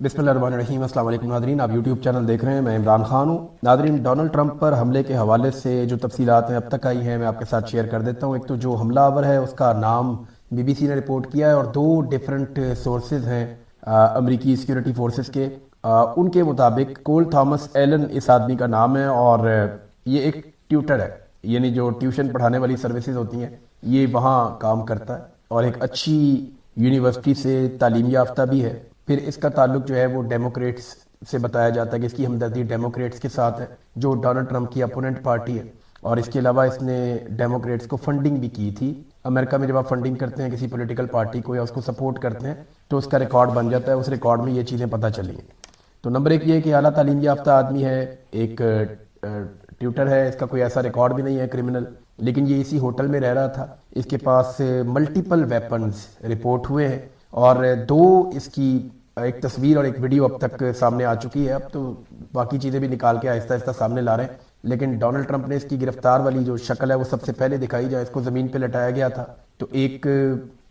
बिस्मिल्लाहिर्रहमानिर्रहीम। अस्सलाम वालेकुम नादरीन, आप यूट्यूब चैनल देख रहे हैं, मैं इमरान खान हूँ। नादरीन, डोनाल्ड ट्रंप पर हमले के हवाले से जो तफसीलात हैं अब तक आई हैं, मैं आपके साथ शेयर कर देता हूँ। एक तो जो हमलावर है उसका नाम बीबीसी ने रिपोर्ट किया है और दो डिफरेंट सोर्सेज हैं अमरीकी सिक्योरिटी फोर्सेस के। उनके मुताबिक कोल थॉमस एलन इस आदमी का नाम है और ये एक ट्यूटर है, यानी जो ट्यूशन पढ़ाने वाली सर्विसेज होती हैं ये वहाँ काम करता है और एक अच्छी यूनिवर्सिटी से तालीम याफ्ता भी है। फिर इसका ताल्लुक जो है वो डेमोक्रेट्स से बताया जाता है कि इसकी हमदर्दी डेमोक्रेट्स के साथ है जो डोनाल्ड ट्रंप की अपोनेंट पार्टी है। और इसके अलावा इसने डेमोक्रेट्स को फंडिंग भी की थी। अमेरिका में जब आप फंडिंग करते हैं किसी पॉलिटिकल पार्टी को या उसको सपोर्ट करते हैं तो उसका रिकॉर्ड बन जाता है, उस रिकॉर्ड में ये चीज़ें पता चली हैं। तो नंबर एक ये है कि आला तालीम याफ्ता आदमी है, एक ट्यूटर है, इसका कोई ऐसा रिकॉर्ड भी नहीं है क्रिमिनल, लेकिन ये इसी होटल में रह रहा था। इसके पास मल्टीपल वेपन्स रिपोर्ट हुए हैं और दो इसकी एक तस्वीर और एक वीडियो अब तक सामने आ चुकी है। अब तो बाकी चीज़ें भी निकाल के आहिस्ता आहिस्ता सामने ला रहे हैं, लेकिन डोनाल्ड ट्रंप ने इसकी गिरफ्तार वाली जो शक्ल है वो सबसे पहले दिखाई जहाँ इसको ज़मीन पे लटाया गया था। तो एक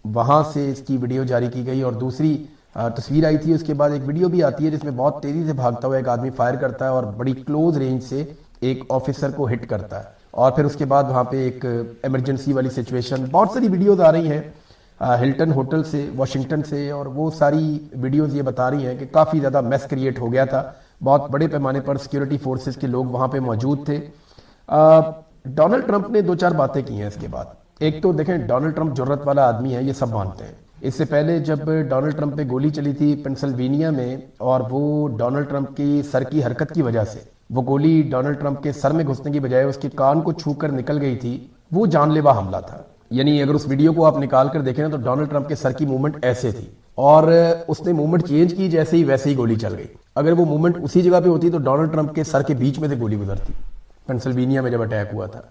वहाँ से इसकी वीडियो जारी की गई और दूसरी तस्वीर आई थी। उसके बाद एक वीडियो भी आती है जिसमें बहुत तेज़ी से भागता हुआ एक आदमी फायर करता है और बड़ी क्लोज रेंज से एक ऑफिसर को हिट करता है। और फिर उसके बाद वहाँ पे एक इमरजेंसी वाली सिचुएशन, बहुत सारी वीडियोज़ आ रही हैं हिल्टन होटल से, वाशिंगटन से, और वो सारी वीडियोस ये बता रही हैं कि काफ़ी ज़्यादा मैस क्रिएट हो गया था। बहुत बड़े पैमाने पर सिक्योरिटी फोर्सेस के लोग वहाँ पे मौजूद थे। डोनाल्ड ट्रंप ने दो चार बातें की हैं इसके बाद। एक तो देखें, डोनाल्ड ट्रंप जुर्रत वाला आदमी है, ये सब मानते हैं। इससे पहले जब डोनाल्ड ट्रंप पे गोली चली थी पेंसिल्वेनिया में और वो डोनाल्ड ट्रंप की सर की हरकत की वजह से, वो गोली डोनाल्ड ट्रंप के सर में घुसने की बजाय उसके कान को छू कर निकल गई थी, वो जानलेवा हमला था। यानी अगर उस वीडियो को आप निकाल कर देखें तो डोनाल्ड ट्रंप के सर की मूवमेंट ऐसे थी और उसने मूवमेंट चेंज की जैसे ही वैसे ही गोली चल गई। अगर वो मूवमेंट उसी जगह पे होती तो डोनाल्ड ट्रंप के सर के बीच में से गोली गुजरती पेंसिल्वेनिया में जब अटैक हुआ था।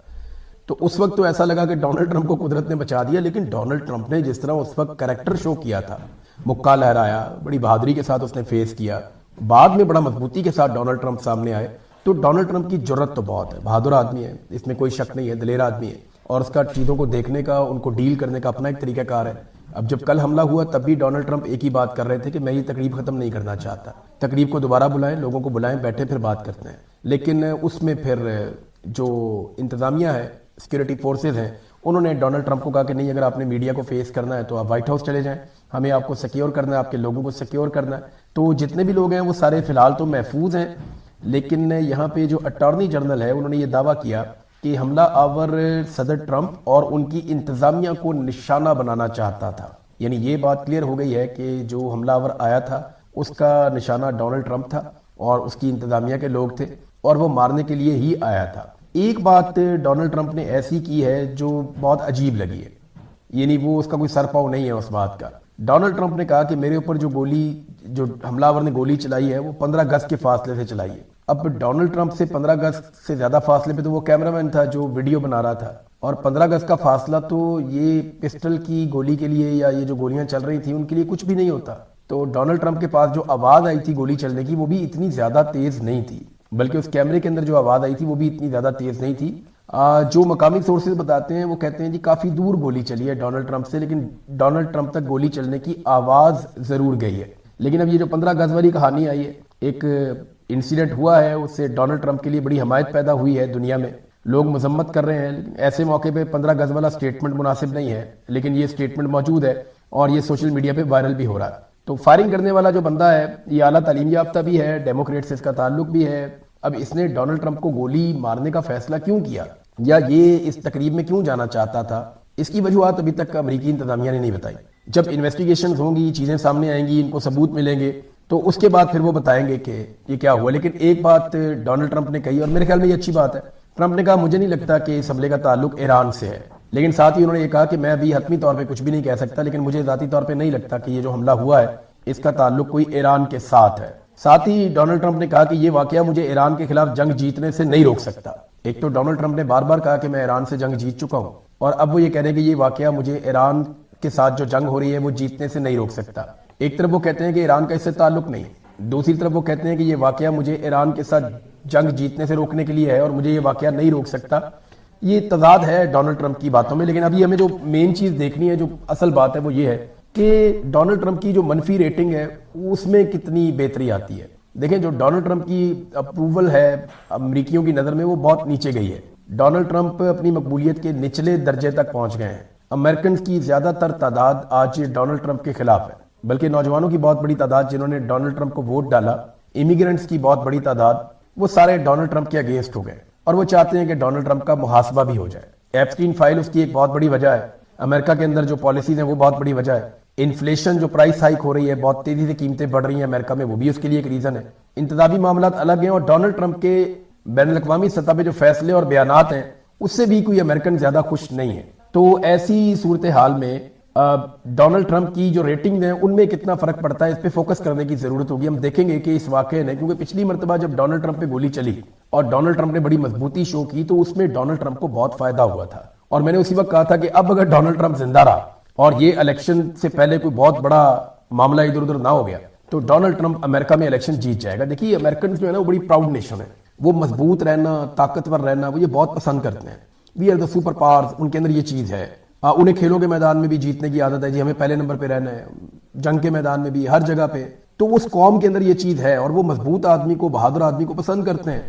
तो उस वक्त तो ऐसा लगा कि डोनाल्ड ट्रंप को कुदरत ने बचा दिया, लेकिन डोनाल्ड ट्रंप ने जिस तरह उस वक्त कैरेक्टर शो किया था, मुक्का लहराया, बड़ी बहादुरी के साथ उसने फेस किया, बाद में बड़ा मजबूती के साथ डोनाल्ड ट्रंप सामने आए। तो डोनाल्ड ट्रंप की जरूरत तो बहुत है, बहादुर आदमी है, इसमें कोई शक नहीं है, दलेर आदमी है और उसका चीज़ों को देखने का, उनको डील करने का अपना एक तरीकाकार है। अब जब कल हमला हुआ तब भी डोनाल्ड ट्रंप एक ही बात कर रहे थे कि मैं ये तकरीब खत्म नहीं करना चाहता, तकरीब को दोबारा बुलाएं, लोगों को बुलाएं, बैठे फिर बात करते हैं। लेकिन उसमें फिर जो इंतजामिया है, सिक्योरिटी फोर्सेज हैं, उन्होंने डोनाल्ड ट्रंप को कहा कि नहीं, अगर आपने मीडिया को फेस करना है तो आप व्हाइट हाउस चले जाएं, हमें आपको सिक्योर करना है, आपके लोगों को सिक्योर करना है। तो जितने भी लोग हैं वो सारे फिलहाल तो महफूज हैं, लेकिन यहाँ पे जो अटॉर्नी जनरल है उन्होंने ये दावा किया कि हमला आवर सदर ट्रंप और उनकी इंतजामिया को निशाना बनाना चाहता था। यानी ये बात क्लियर हो गई है कि जो हमलावर आया था उसका निशाना डोनाल्ड ट्रंप था और उसकी इंतजामिया के लोग थे और वो मारने के लिए ही आया था। एक बात डोनाल्ड ट्रंप ने ऐसी की है जो बहुत अजीब लगी है, यानी वो उसका कोई सर पाव नहीं है उस बात का। डोनाल्ड ट्रंप ने कहा कि मेरे ऊपर जो हमलावर ने गोली चलाई है वो 15 गज के फासले से चलाई है। अब डोनाल्ड ट्रंप से 15 गज से ज्यादा फासले पे तो वो कैमरामैन था जो वीडियो बना रहा था, और 15 गज का फासला तो ये पिस्टल की गोली के लिए या ये जो गोलियां चल रही थी उनके लिए कुछ भी नहीं होता। तो डोनाल्ड ट्रंप के पास जो आवाज आई थी गोली चलने की वो भी इतनी ज्यादा तेज नहीं थी, बल्कि उस कैमरे के अंदर जो आवाज आई थी वो भी इतनी ज्यादा तेज नहीं थी। जो मकामी सोर्सेज बताते हैं वो कहते हैं जी काफी दूर गोली चली है डोनाल्ड ट्रंप से, लेकिन डोनाल्ड ट्रंप तक गोली चलने की आवाज जरूर गई है। लेकिन अब ये जो 15 गज वाली कहानी आई है, एक इंसिडेंट हुआ है, उससे डोनाल्ड ट्रंप के लिए बड़ी हमायत पैदा हुई है, दुनिया में लोग मजम्मत कर रहे हैं, लेकिन ऐसे मौके पे 15 गज वाला स्टेटमेंट मुनासिब नहीं है, लेकिन ये स्टेटमेंट मौजूद है और ये सोशल मीडिया पे वायरल भी हो रहा है। तो फायरिंग करने वाला जो बंदा है ये आला तालीम याफ्ता भी है, डेमोक्रेट से इसका ताल्लुक भी है। अब इसने डोनाल्ड ट्रंप को गोली मारने का फैसला क्यों किया या ये इस तकरीब में क्यों जाना चाहता था, इसकी वजूहत अभी तक अमेरिकी इंतजामिया ने नहीं बताई। जब इन्वेस्टिगेशन होंगी, चीजें सामने आएंगी, इनको सबूत मिलेंगे तो उसके बाद फिर वो बताएंगे कि ये क्या हुआ। लेकिन एक बात डोनाल्ड ट्रंप ने कही और मेरे ख्याल में ये अच्छी बात है। ट्रंप ने कहा मुझे नहीं लगता कि इस हमले का ताल्लुक ईरान से है, लेकिन साथ ही उन्होंने ये कहा कि मैं अभी हतमी तौर पे कुछ भी नहीं कह सकता, लेकिन मुझे जाती तौर पे नहीं लगता कि ये जो हमला हुआ है इसका ताल्लुक कोई ईरान के साथ है। साथ ही डोनाल्ड ट्रंप ने कहा कि ये वाकया मुझे ईरान के खिलाफ जंग जीतने से नहीं रोक सकता। एक तो डोनाल्ड ट्रंप ने बार बार कहा कि मैं ईरान से जंग जीत चुका हूं और अब वो ये कह रहे हैं कि ये वाकया मुझे ईरान के साथ जो जंग हो रही है वो जीतने से नहीं रोक सकता। एक तरफ वो कहते हैं कि ईरान का इससे ताल्लुक नहीं, दूसरी तरफ वो कहते हैं कि ये वाकया मुझे ईरान के साथ जंग जीतने से रोकने के लिए है और मुझे ये वाकया नहीं रोक सकता। ये तजाद है डोनाल्ड ट्रंप की बातों में। लेकिन अभी हमें जो मेन चीज देखनी है, जो असल बात है वो ये है کہ ڈونلڈ ٹرمپ کی جو منفی ریٹنگ ہے اس میں کتنی بہتری آتی ہے. دیکھیں جو ڈونلڈ ٹرمپ کی اپروول ہے امریکیوں کی نظر میں وہ بہت نیچے گئی ہے. ڈونلڈ ٹرمپ اپنی مقبولیت کے نچلے درجے تک پہنچ گئے ہیں. امریکنز کی زیادہ تر تعداد آج ڈونلڈ ٹرمپ کے خلاف ہے، بلکہ نوجوانوں کی بہت بڑی تعداد جنہوں نے ڈونلڈ ٹرمپ کو ووٹ ڈالا، امیگرینٹس کی بہت بڑی تعداد، وہ سارے ڈونلڈ ٹرمپ کے اگینسٹ ہو گئے اور وہ چاہتے ہیں کہ ڈونلڈ ٹرمپ کا محاسبہ بھی ہو جائے. ایپسٹین فائل اس کی ایک بہت بڑی وجہ ہے. امریکہ کے اندر جو پالیسیز ہیں وہ بہت بڑی وجہ ہے. انفلیشن جو پرائس ہائیک ہو رہی ہے، بہت تیزی سے قیمتیں بڑھ رہی ہیں امریکہ میں، وہ بھی اس کے لیے ایک ریزن ہے. انتخابی معاملات الگ ہیں اور ڈونلڈ ٹرمپ کے بین الاقوامی سطح پہ جو فیصلے اور بیانات ہیں اس سے بھی کوئی امریکن زیادہ خوش نہیں ہے. تو ایسی صورتحال میں ڈونلڈ ٹرمپ کی جو ریٹنگ ہیں ان میں کتنا فرق پڑتا ہے اس پہ فوکس کرنے کی ضرورت ہوگی. ہم دیکھیں گے کہ اس واقعے نے، کیونکہ پچھلی مرتبہ جب ڈونلڈ ٹرمپ پہ گولی چلی اور ڈونلڈ ٹرمپ نے بڑی مضبوطی شو کی تو اس میں ڈونلڈ ٹرمپ کو بہت فائدہ ہوا تھا. اور میں نے اسی وقت کہا تھا کہ اب اگر ڈونلڈ ٹرمپ زندہ رہا اور یہ الیکشن سے پہلے کوئی بہت بڑا معاملہ ادھر ادھر نہ ہو گیا تو ڈونلڈ ٹرمپ امریکہ میں الیکشن جیت جائے گا. دیکھیے امریکن جو ہے نا وہ بڑی پراؤڈ نیشن ہے، وہ مضبوط رہنا، طاقتور رہنا وہ یہ بہت پسند کرتے ہیں. We are the super powers, ان کے اندر یہ چیز ہے. انہیں کھیلوں کے میدان میں بھی جیتنے کی عادت ہے، جی ہمیں پہلے نمبر پہ رہنا ہے، جنگ کے میدان میں بھی، ہر جگہ پہ. تو اس قوم کے اندر یہ چیز ہے اور وہ مضبوط آدمی کو، بہادر آدمی کو پسند کرتے ہیں.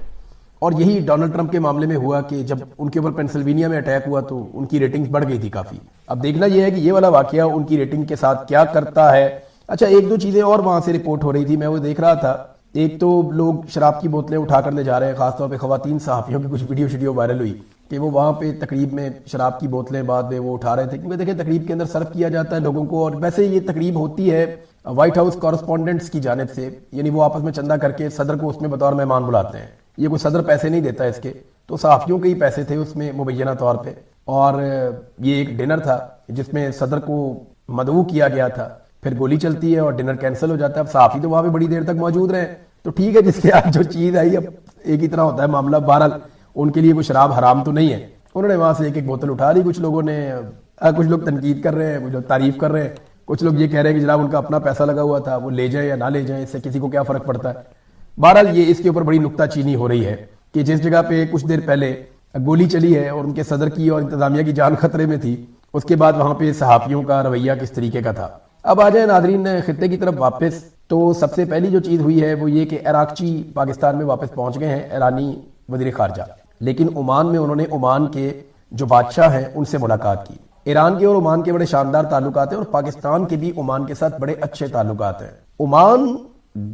اور یہی ڈونلڈ ٹرمپ کے معاملے میں ہوا کہ جب ان کے اوپر پینسلوینیا میں اٹیک ہوا تو ان کی ریٹنگ بڑھ گئی تھی کافی. اب دیکھنا یہ ہے کہ یہ والا واقعہ ان کی ریٹنگ کے ساتھ کیا کرتا ہے. اچھا ایک دو چیزیں اور وہاں سے رپورٹ ہو رہی تھی، میں وہ دیکھ رہا تھا. ایک تو لوگ شراب کی بوتلیں اٹھا کر لے جا رہے ہیں، خاص طور پہ خواتین صحافیوں کی کچھ ویڈیو وائرل ہوئی کہ وہ وہاں پہ تقریب میں شراب کی بوتلیں بعد میں وہ اٹھا رہے تھے. کیونکہ دیکھیں تقریب کے اندر سرو کیا جاتا ہے لوگوں کو، اور ویسے یہ تقریب ہوتی ہے وائٹ ہاؤس کورسپونڈنٹس کی جانب سے، یعنی وہ آپس میں چندہ کر کے صدر کو اس میں بطور مہمان بلاتے ہیں. یہ کوئی صدر پیسے نہیں دیتا اس کے، تو صحافیوں کے ہی پیسے تھے اس میں مبینہ طور پہ. اور یہ ایک ڈنر تھا جس میں صدر کو مدعو کیا گیا تھا، پھر گولی چلتی ہے اور ڈنر کینسل ہو جاتا ہے. اب صحافی تو وہاں پہ بڑی دیر تک موجود رہے تو ٹھیک ہے، جس کے ہاتھ جو چیز آئی اب ایک ہی طرح ہوتا ہے معاملہ. بہرحال ان کے لیے کوئی شراب حرام تو نہیں ہے. انہوں نے وہاں سے ایک ایک بوتل اٹھا لی. کچھ لوگوں نے، کچھ لوگ تنقید کر رہے ہیں، کچھ لوگ تعریف کر رہے ہیں، کچھ لوگ یہ کہہ رہے ہیں کہ جناب ان کا اپنا پیسہ لگا ہوا تھا، وہ لے جائیں یا نہ لے جائیں اس سے کسی کو کیا فرق پڑتا ہے. بہرحال یہ اس کے اوپر بڑی نکتہ چینی ہو رہی ہے کہ جس جگہ پہ کچھ دیر پہلے گولی چلی ہے اور ان کے صدر کی اور انتظامیہ کی جان خطرے میں تھی، اس کے بعد وہاں پہ صحافیوں کا رویہ کس طریقے کا تھا. اب آ جائیں ناظرین خطے کی طرف واپس. تو سب سے پہلی جو چیز ہوئی ہے وہ یہ کہ عراقچی پاکستان میں واپس پہنچ گئے ہیں، ایرانی وزیر خارجہ. لیکن عمان میں انہوں نے عمان کے جو بادشاہ ہیں ان سے ملاقات کی. ایران کے اور عمان کے بڑے شاندار تعلقات ہیں اور پاکستان کے بھی عمان کے ساتھ بڑے اچھے تعلقات ہیں. عمان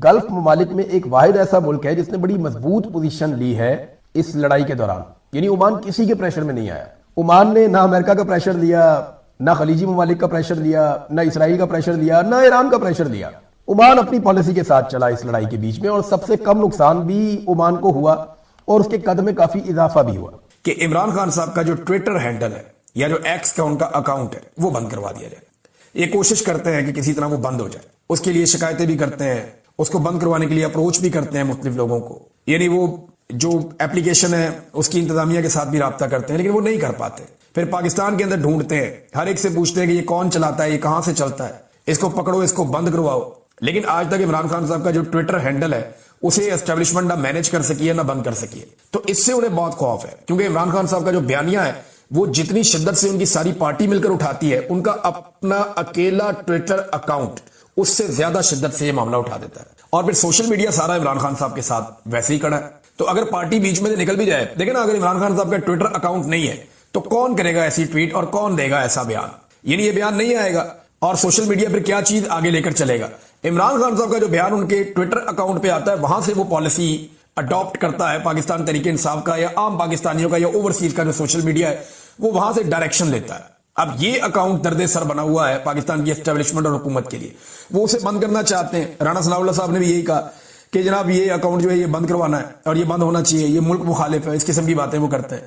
گلف ممالک میں ایک واحد ایسا ملک ہے جس نے بڑی مضبوط پوزیشن لی ہے اس لڑائی کے دوران. یعنی عمان کسی کے پریشر میں نہیں آیا. عمان نے نہ امریکہ کا پریشر لیا، نہ خلیجی ممالک کا پریشر لیا، نہ اسرائیل کا پریشر لیا، نہ ایران کا پریشر لیا. عمان اپنی پالیسی کے ساتھ چلا اس لڑائی کے بیچ میں، اور سب سے کم نقصان بھی عمان کو ہوا اور اس کے قد میں کافی اضافہ بھی ہوا کہ عمران خان صاحب کا جو ٹویٹر ہینڈل ہے یا جو ایکس کا ان کا اکاؤنٹ ہے وہ بند کروا دیا جائے. یہ کوشش کرتے ہیں کہ کسی طرح وہ بند ہو جائے. اس کے لیے شکایتیں بھی کرتے ہیں، اس کو بند کروانے کے لیے اپروچ بھی کرتے ہیں مختلف لوگوں کو. یعنی وہ جو اپلیکیشن ہے اس کی انتظامیہ کے ساتھ بھی رابطہ کرتے ہیں لیکن وہ نہیں کر پاتے. پھر پاکستان کے اندر ڈھونڈتے ہیں، ہر ایک سے پوچھتے ہیں کہ یہ کون چلاتا ہے، یہ کہاں سے چلتا ہے، اس کو پکڑو، اس کو بند کرواؤ. لیکن آج تک عمران خان صاحب کا جو ٹویٹر ہینڈل ہے اسے اسٹیبلشمنٹ نہ مینج کر سکی ہے نہ بند کر سکی ہے. تو اس سے انہیں بہت خوف ہے کیونکہ عمران خان صاحب کا جو بیانیہ ہے وہ جتنی شدت سے ان کی ساری پارٹی مل کر اٹھاتی ہے، ان کا اپنا اکیلا ٹویٹر اکاؤنٹ اس سے زیادہ شدت سے یہ معاملہ اٹھا دیتا ہے. اور پھر سوشل میڈیا سارا عمران خان صاحب کے ساتھ ویسے ہی کڑا ہے. تو اگر پارٹی بیچ میں نکل بھی جائے، دیکھیں نا، اگر عمران خان صاحب کا ٹویٹر اکاؤنٹ نہیں ہے تو کون کرے گا ایسی ٹویٹ اور کون دے گا ایسا بیان؟ یعنی یہ بیان نہیں آئے گا اور سوشل میڈیا پھر کیا چیز آگے لے کر چلے گا. عمران خان صاحب کا جو بیان ان کے ٹویٹر اکاؤنٹ پہ آتا ہے وہاں سے وہ پالیسی اڈاپٹ کرتا ہے پاکستان تحریک انصاف کا یا عام پاکستانیوں کا یا اوورسیز کا جو سوشل میڈیا ہے وہ وہاں سے ڈائریکشن لیتا ہے. اب یہ اکاؤنٹ درد سر بنا ہوا ہے پاکستان کی اسٹیبلشمنٹ اور حکومت کے لیے. وہ اسے بند کرنا چاہتے ہیں. رانا ثناء اللہ صاحب نے بھی یہی کہا کہ جناب یہ اکاؤنٹ جو ہے یہ بند کروانا ہے اور یہ بند ہونا چاہیے، یہ ملک مخالف ہے، اس قسم کی باتیں وہ کرتے ہیں.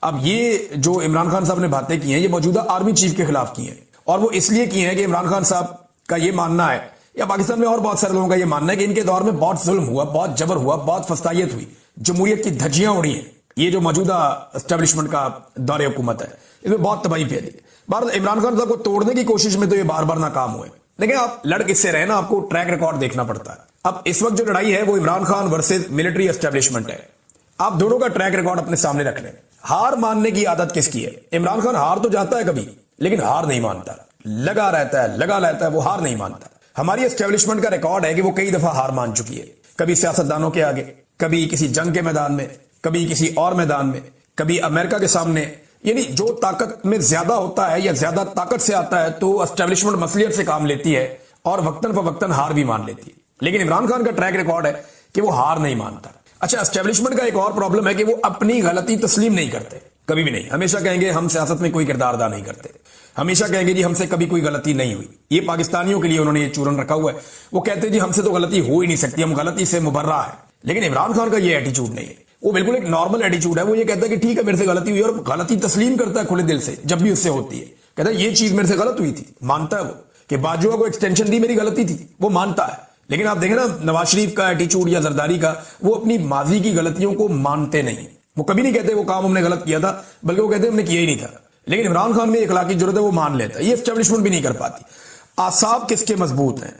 اب یہ جو عمران خان صاحب نے باتیں کی ہیں یہ موجودہ آرمی چیف کے خلاف کی ہیں، اور وہ اس لیے کی ہیں کہ عمران خان صاحب کا یہ ماننا ہے یا پاکستان میں اور بہت سارے لوگوں کا یہ ماننا ہے کہ ان کے دور میں بہت ظلم ہوا، بہت جبر ہوا، بہت فسطائیت ہوئی، جمہوریت کی دھجیاں اڑی ہیں. یہ جو موجودہ اسٹیبلشمنٹ کا دور حکومت ہے اس میں بہت تباہی پھیلی. بہرحال عمران خان صاحب کو توڑنے کی کوشش میں تو یہ بار بار ناکام ہوئے. لیکن آپ لڑ کس سے رہے نا، آپ کو ٹریک ریکارڈ دیکھنا پڑتا ہے. اب اس وقت جو لڑائی ہے وہ Imran Khan versus military establishment ہے. آپ دونوں کا ٹریک ریکارڈ اپنے سامنے رکھ لیں. ہار ماننے کی عادت کس کی ہے؟ عمران خان ہار تو جاتا ہے کبھی لیکن ہار نہیں مانتا. लगा रहता है, वो हार नहीं मानता। हमारी एस्टेब्लिशमेंट का रिकॉर्ड है कि वो कई दफा हार मान चुकी है, कभी सियासतदानों के आगे, कभी किसी जंग के मैदान में, कभी किसी और मैदान में, कभी अमेरिका के सामने। यानी जो ताकत में ज्यादा होता है या ज्यादा ताकत से आता है तो एस्टेब्लिशमेंट मसलियत से काम लेती है और वक्तन फवक्तन हार भी मान लेती है। लेकिन इमरान खान का ट्रैक रिकॉर्ड है कि वो हार नहीं मानता। अच्छा, एस्टेब्लिशमेंट का एक और प्रॉब्लम है कि वो अपनी गलती तस्लीम नहीं करते, कभी भी नहीं। हमेशा कहेंगे हम सियासत में कोई किरदार अदा नहीं करते, हमेशा कहेंगे जी हमसे कभी कोई गलती नहीं हुई। ये पाकिस्तानियों के लिए उन्होंने ये चूरन रखा हुआ है। वो कहते हैं जी हमसे तो गलती हो ही नहीं सकती, हम गलती से मुबर्रा है। लेकिन इमरान खान का ये एटीट्यूड नहीं है, वो बिल्कुल एक नॉर्मल एटीट्यूड है। वो ये कहता है कि ठीक है मेरे से गलती हुई, और गलती तस्लीम करता है खुले दिल से जब भी उससे होती है। कहता है ये चीज मेरे से गलत हुई थी, मानता है वो कि बाजुआ को एक्सटेंशन दी मेरी गलती थी, वो मानता है। लेकिन आप देखें ना नवाज शरीफ का एटीट्यूड या जरदारी का, वो अपनी माजी की गलतियों को मानते नहीं। वो कभी नहीं कहते वो काम हमने गलत किया था, बल्कि वो कहते हमने किया ही नहीं था। लेकिन इमरान खान में इखलाकी जरूरत है, वो मान लेता है। ये एस्टेब्लिशमेंट भी नहीं कर पाती। आसाब किसके मजबूत हैं?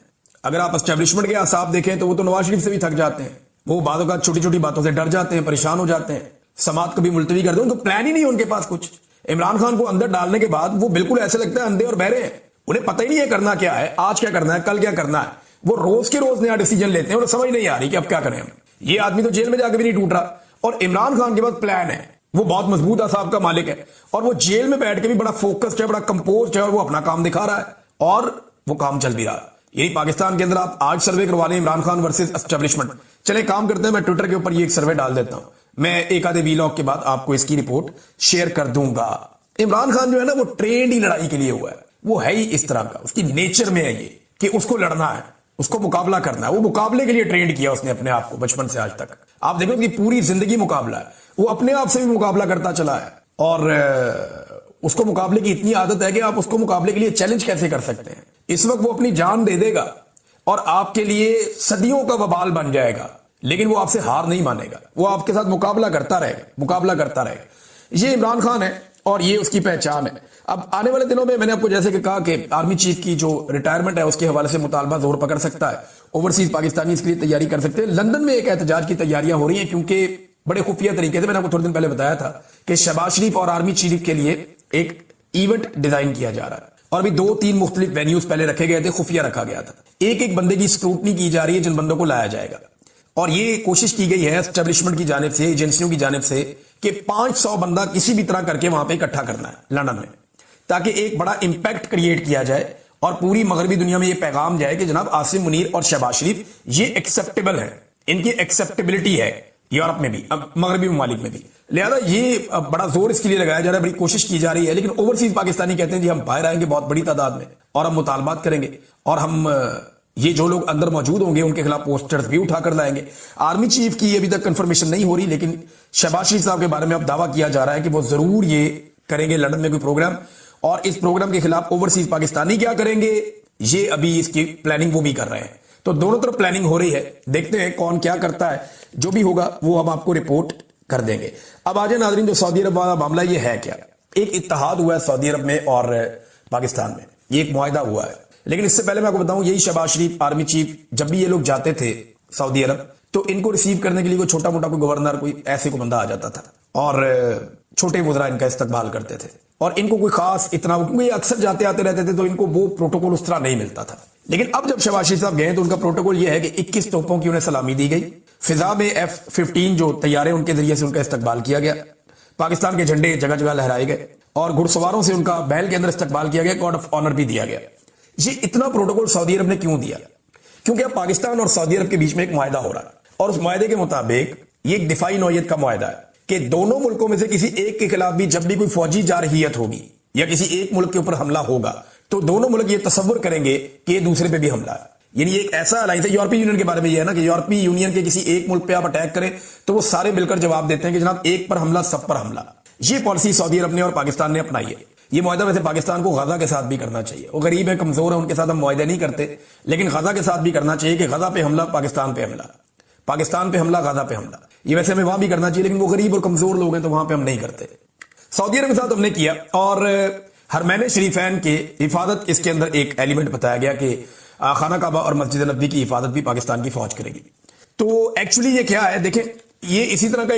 अगर आप एस्टेब्लिशमेंट के आसाब देखें तो वो तो नवाज शरीफ से भी थक जाते हैं। वो बातों का छोटी छोटी बातों से डर जाते हैं, परेशान हो जाते हैं, समात को भी मुलतवी कर दो। उनको प्लान ही नहीं है उनके पास कुछ। इमरान खान को अंदर डालने के बाद वो बिल्कुल ऐसे लगता है अंधे और बहरे हैं। उन्हें पता ही नहीं है करना क्या है, आज क्या करना है, कल क्या करना है। वो रोज के रोज नया डिसीजन लेते हैं, उन्हें समझ नहीं आ रही कि अब क्या करें हम। ये आदमी तो जेल में जाकर भी नहीं टूट रहा, और इमरान खान के पास प्लान है। वो बहुत मजबूत आसाब का मालिक है, और वो जेल में बैठ के भी बड़ा फोकस्ड है, बड़ा कंपोज्ड है, और वो अपना काम दिखा रहा है, और वो काम चल भी रहा है। यही पाकिस्तान के अंदर आप आज सर्वे करवा लें, इमरान खान वर्सेस एस्टेब्लिशमेंट। चले काम करते हैं, मैं ट्विटर के ऊपर ये एक सर्वे डाल देता हूं। मैं एक आधे वीलॉग के बाद आपको इसकी रिपोर्ट शेयर कर दूंगा। इमरान खान जो है ना, वो ट्रेंड ही लड़ाई के लिए हुआ है। वो है ही इस तरह का, उसकी नेचर में है ये कि उसको लड़ना है, उसको मुकाबला करना है। वो मुकाबले के लिए ट्रेंड किया उसने अपने आप को बचपन से आज तक। आप देखो कि पूरी जिंदगी मुकाबला है। वो अपने आप से भी मुकाबला करता चला है, और उसको मुकाबले की इतनी आदत है कि आप उसको मुकाबले के लिए चैलेंज कैसे कर सकते हैं। इस वक्त वो अपनी जान दे देगा और आपके लिए सदियों का वबाल बन जाएगा, लेकिन वो आपसे हार नहीं मानेगा। वो आपके साथ मुकाबला करता रहेगा। ये इमरान खान है और ये उसकी पहचान है। अब आने वाले दिनों में मैंने आपको जैसे कि कहा कि आर्मी चीफ की जो रिटायरमेंट है उसके हवाले से मुतालबा जोर पकड़ सकता है। ओवरसीज पाकिस्तानी इसके लिए तैयारी कर सकते हैं। लंदन में एक एहतजाज की तैयारियां हो रही हैं, क्योंकि बड़े खुफिया तरीके से, मैंने आपको थोड़े दिन पहले बताया था कि शहबाज शरीफ और आर्मी चीफ के लिए एक इवेंट डिजाइन किया जा रहा है, और अभी 2-3 मुख्तलिफ वेन्यूज पहले रखे गए थे, खुफिया रखा गया था। एक बंदे की स्क्रूटनी की जा रही है जिन बंदों को लाया जाएगा, और ये कोशिश की गई है एस्टेब्लिशमेंट की जानिब से, एजेंसियों की जानिब से, कि 500 बंदा किसी भी तरह करके वहां पे इकट्ठा करना है लंदन में, ताकि एक बड़ा इंपैक्ट क्रिएट किया जाए और पूरी मगरबी दुनिया में ये पैगाम जाए कि जनाब आसिम मुनीर और शहबाज शरीफ ये एक्सेप्टेबल है, इनकी एक्सेप्टेबिलिटी है यूरोप में भी, अब मगरबी ममालिक में भी। लिहाजा ये बड़ा जोर इसके लिए लगाया जा रहा है, बड़ी कोशिश की जा रही है। लेकिन ओवरसीज पाकिस्तानी कहते हैं जी हम बाहर आएंगे बहुत बड़ी तादाद में, और हम मुतालबात करेंगे, और हम ये जो लोग अंदर मौजूद होंगे उनके खिलाफ पोस्टर्स भी उठाकर लाएंगे। आर्मी चीफ की अभी तक कंफर्मेशन नहीं हो रही, लेकिन शहबाज शरीफ साहब के बारे में अब दावा किया जा रहा है कि वो जरूर ये करेंगे लंदन में कोई प्रोग्राम, और इस प्रोग्राम के खिलाफ ओवरसीज पाकिस्तानी क्या करेंगे ये अभी इसकी प्लानिंग वो भी कर रहे हैं। तो दोनों तरफ प्लानिंग हो रही है, देखते हैं कौन क्या करता है। जो भी होगा वो हम आपको रिपोर्ट कर देंगे। अब आ जाए नाज़रीन, जो सऊदी अरब वाला मामला ये है क्या, एक इत्तेहाद हुआ है सऊदी अरब में और पाकिस्तान में, ये एक मुआहिदा हुआ है। लेकिन इससे पहले मैं आपको बताऊं, यही शहबाज शरीफ आर्मी चीफ जब भी ये लोग जाते थे सऊदी अरब, तो इनको रिसीव करने के लिए कोई छोटा मोटा कोई गवर्नर कोई ऐसे को बंदा आ जाता था, और छोटे वज़रा इनका इस्तकबाल करते थे, और इनको कोई खास इतना, क्योंकि ये अक्सर जाते आते रहते थे तो इनको वो प्रोटोकॉल उस तरह नहीं मिलता था। लेकिन अब जब शहबाज शरीफ साहब गए तो उनका प्रोटोकॉल ये है कि 21 तोपों की उन्हें सलामी दी गई, फिजा में F-15 जो तैयारे उनके जरिए से उनका इस्तकबाल किया गया, पाकिस्तान के झंडे जगह जगह लहराए गए, और घुड़सवारों से उनका महल के अंदर इस्तकबाल किया गया, कॉर्ड ऑफ ऑनर भी दिया गया। ये इतना प्रोटोकॉल सऊदी अरब ने क्यों दिया? क्योंकि अब पाकिस्तान और सऊदी अरब के बीच में एक मुआहिदा हो रहा है, और उस मुआहिदे के मुताबिक ये एक दिफाई नौयत का मुआहिदा है कि दोनों मुल्कों में से किसी एक के खिलाफ भी जब भी कोई फौजी जारहियत होगी या किसी एक मुल्क के ऊपर हमला होगा, तो दोनों मुल्क ये तसव्वुर करेंगे कि ये दूसरे पे भी हमला है। यानी एक ऐसा अलायंस है, यूरोपीय यूनियन के बारे में ये है ना कि यूरोपीय यूनियन के किसी एक मुल्क पे आप अटैक करें तो वो सारे मिलकर जवाब देते हैं कि जनाब एक पर हमला सब पर हमला। ये पॉलिसी सऊदी अरब ने और पाकिस्तान ने अपनाई है। ये मुआहिदा वैसे पाकिस्तान को गजा के साथ भी करना चाहिए। वो गरीब है, कमजोर है, उनके साथ हम मुआहिदे नहीं करते, लेकिन गजा के साथ भी करना चाहिए कि गजा पे हमला पाकिस्तान पे हमला, पाकिस्तान पे हमला गजा पे हमला। ये वैसे हमें वहां भी करना चाहिए, लेकिन वो गरीब और कमजोर लोग हैं तो वहां पे हम नहीं करते। सऊदी अरब के साथ हमने किया, और हरमैन शरीफैन के हिफाजत इसके अंदर एक एलिमेंट बताया गया कि खाना काबा और मस्जिद नबवी की हिफाजत भी पाकिस्तान की फौज करेगी। तो एक्चुअली ये क्या है, देखें, ये इसी तरह का